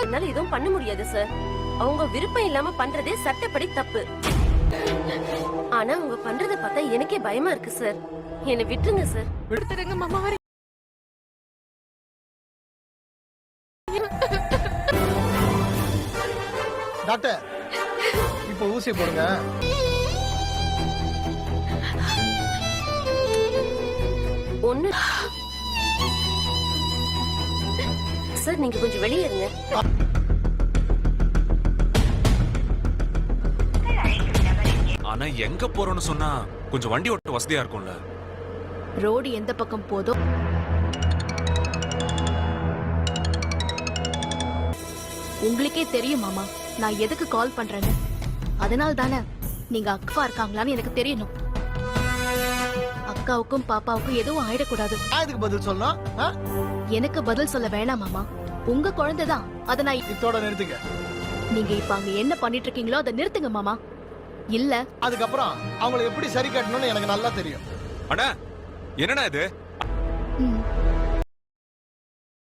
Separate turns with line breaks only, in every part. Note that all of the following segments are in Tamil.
என்னால எதுவும் பண்ண முடியாது சார். அவங்க விருப்பம் இல்லாம பண்றதே சட்டப்படி தப்பு. ஆனா அவங்க பண்றத பார்த்தா எனக்கே பயமா இருக்கு சார். என்னை விட்டுருங்க சார்.
விடுத்துடுங்க மாமா.
டாக்டர் இப்போ ஊசி போடுங்க.
ஒண்ணு சார், நீங்க கொஞ்சம் வெளியே இருங்க.
ஆனா எங்க போறோம்னு சொன்னா கொஞ்சம் வண்டி ஓட்ட வசதியா இருக்கும்ல.
ரோடு எந்த பக்கம் போதோ உங்களுக்கே தெரியும் மாமா நான் எதுக்கு கால் பண்றேன்னு. அதனால தானே நீங்க அக்கா இருக்காங்களான்னு எனக்கு தெரியணும். அக்காவுக்கும் பாப்பாவுக்கும் எதுவும் ஆயிடக்கூடாது.
அதுக்கு பதில் சொல்லணும்.
எனக்கு பதில் சொல்ல வேணாம் மாமா. உங்க குழந்தைதான். அத நான்
இதோட நிறுத்துங்க.
நீங்க இப்ப அங்க என்ன பண்ணிட்டு இருக்கீங்களோ அதை நிறுத்துங்க மாமா. இல்ல
அதுக்கப்புறம் அவங்களை எப்படி சரி கட்டணும்னு எனக்கு நல்லா தெரியும்.
அண்ணா என்னடா இது?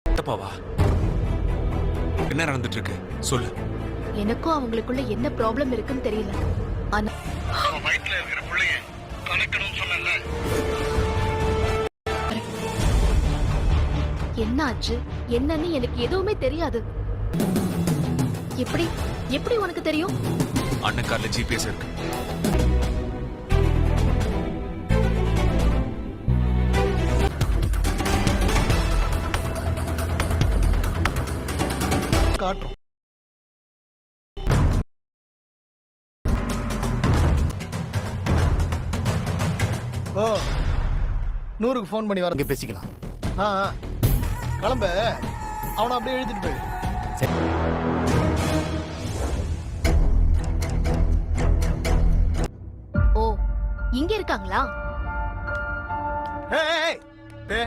தப்பாவா? என்ன நடந்துட்டு இருக்கு சொல்லு.
எனக்கும் அவங்களுக்குள்ள என்ன ப்ராப்ளம் இருக்குன்னு தெரியல. ஆனா
வயித்துல இருக்கிற பிள்ளைய கணக்கணும் சொன்னல.
என்ன ஆச்சு என்னன்னு எனக்கு எதுவுமே தெரியாது. எப்படி எப்படி உனக்கு தெரியும்?
அண்ணன் கார்ல ஜிபிஎஸ் இருக்கு.
காட்டும். ஓ 100க்கு ஃபோன் பண்ணி வரங்க பேசிக்கலாம். கிளம்பு. அவனை அப்படியே எழுதிட்டு போய்.
ஓ இங்க இருக்காங்களா?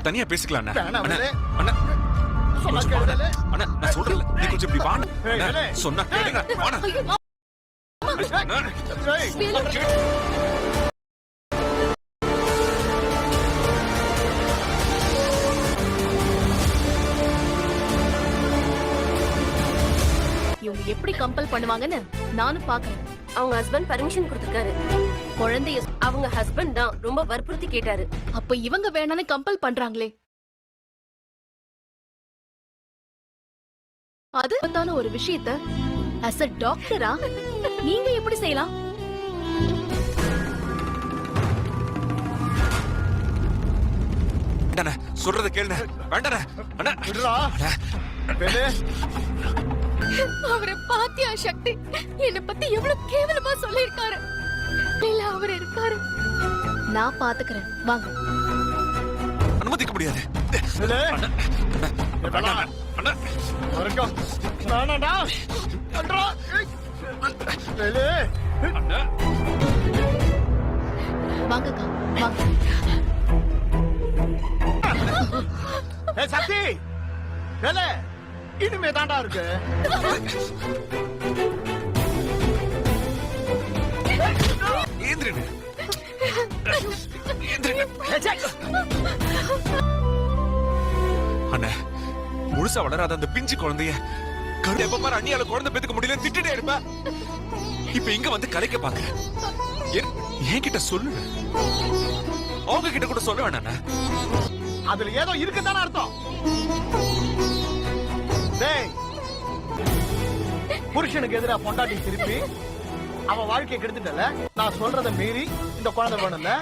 தனியா பேசிக்கலாம் அண்ணா.
அண்ணா
அண்ணா நான் சொல்றேன் நீ கொஞ்சம் இப்படி வாங்க. சொன்னா கேளுங்க. வாடா.
இவங்க எப்படி கம்பல் பண்ணுவாங்கன்னு நானும் பாக்குறேன்.
அவங்க ஹஸ்பண்ட் பர்மிஷன் கொடுத்திருக்காரு.
குழந்தைய
அவங்க ஹஸ்பண்ட் தான் ரொம்ப வற்புறுத்தி கேட்டாரு.
அப்ப இவங்க வேணான்னு கம்பல் பண்றாங்களே. அது தான ஒரு விஷயத்த as a டாக்டரா நீங்க எப்படி செய்யலாம்?
வேண்டாண்ணா சொல்றத கேளுண்ணா. வேண்டாண்ணா அண்ணா
விடுடா. பேலே
அவரை பாத்தியா சக்தி? என்ன பத்தி எவ்வளவு கேவலமா சொல்லிருக்காரு. இல்ல அவர் இருக்காரு. நான் பாத்துக்கிறேன் வாங்க.
அனுமதிக்க முடியாது.
பேலே
அண்ணா அண்ணா
வர்க்கம் நானடா. அன்றா பேலே
அண்ணா
வாங்கக்கா வாங்க.
சக்தி பேலே இனிமே தாண்டா இருக்கு.
அண்ணா முழுசா வளராத அந்த பிஞ்சு குழந்தைய கரு எப்ப பாரு அண்ணியால குழந்தை பெத்துக்க முடியல திட்டுட்டே இருப்ப. இப்ப இங்க வந்து கலைக்க பாக்குறேன். என்கிட்ட சொல்லு. அவங்க கிட்ட கூட சொல்ல வேணாண்ணா.
அதுல ஏதோ இருக்குதானே அர்த்தம். புருஷனுக்கு எதிராக பொண்டாட்டி திருப்பி அவன் வாழ்க்கையை கெடுத்துட்டல. நான் சொல்றத மீறி இந்த குழந்தை வேணும்ல.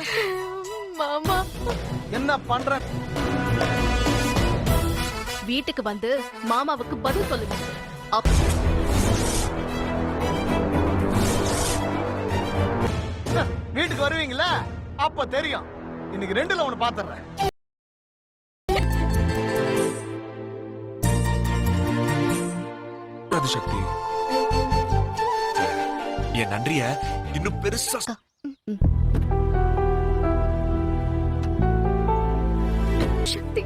மாமா
என்ன பண்ற?
வீட்டுக்கு வந்து மாமாவுக்கு பதில் சொல்லுங்க.
வீட்டுக்கு வருவீங்களா? அப்ப தெரியும். இன்னைக்கு 2ல ஒண்ணு பாத்துறேன்.
சக்தி என் நன்றிய இன்னும் பெருசா
சக்தி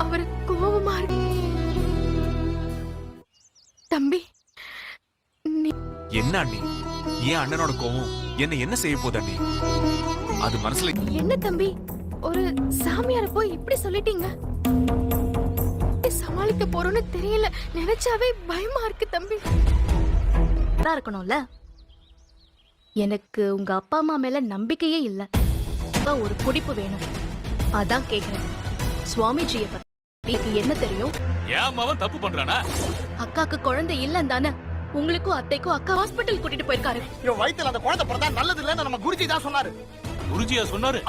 அவர் கோபமா தம்பி.
என்ன அண்ணி ஏன் அண்ணனோட கோவம் என்ன செய்ய போது அண்ணி? அது மனசுல
என்ன தம்பி ஒரு சாமியார போய் இப்படி சொல்லிட்டீங்க? சமாளிக்க போறோம்னு தெரியல. நினைச்சாவே பயமா இருக்கு தம்பி. இருக்கணும்ல. எனக்கு உங்க அப்பா அம்மா மேல நம்பிக்கையே இல்ல. ஒரு குடிப்பு வேணும். அதான் கேக்குறேன். சுவாமிஜியை பத்தி என்ன தெரியும்?
ஏன் அவன் தப்பு பண்றானா?
அக்காக்கு குழந்தை இல்லன்னு தானே உங்களுக்கும் அத்தைக்கும் அக்கா ஹாஸ்பிட்டல் கூட்டிட்டு போயிருக்காரு.
இவன் வயித்துல அந்த குழந்தை பிறந்தா நல்லது இல்லைன்னு நம்ம குருஜி தான் சொன்னாரு.
குருஜியா சொன்னாரு?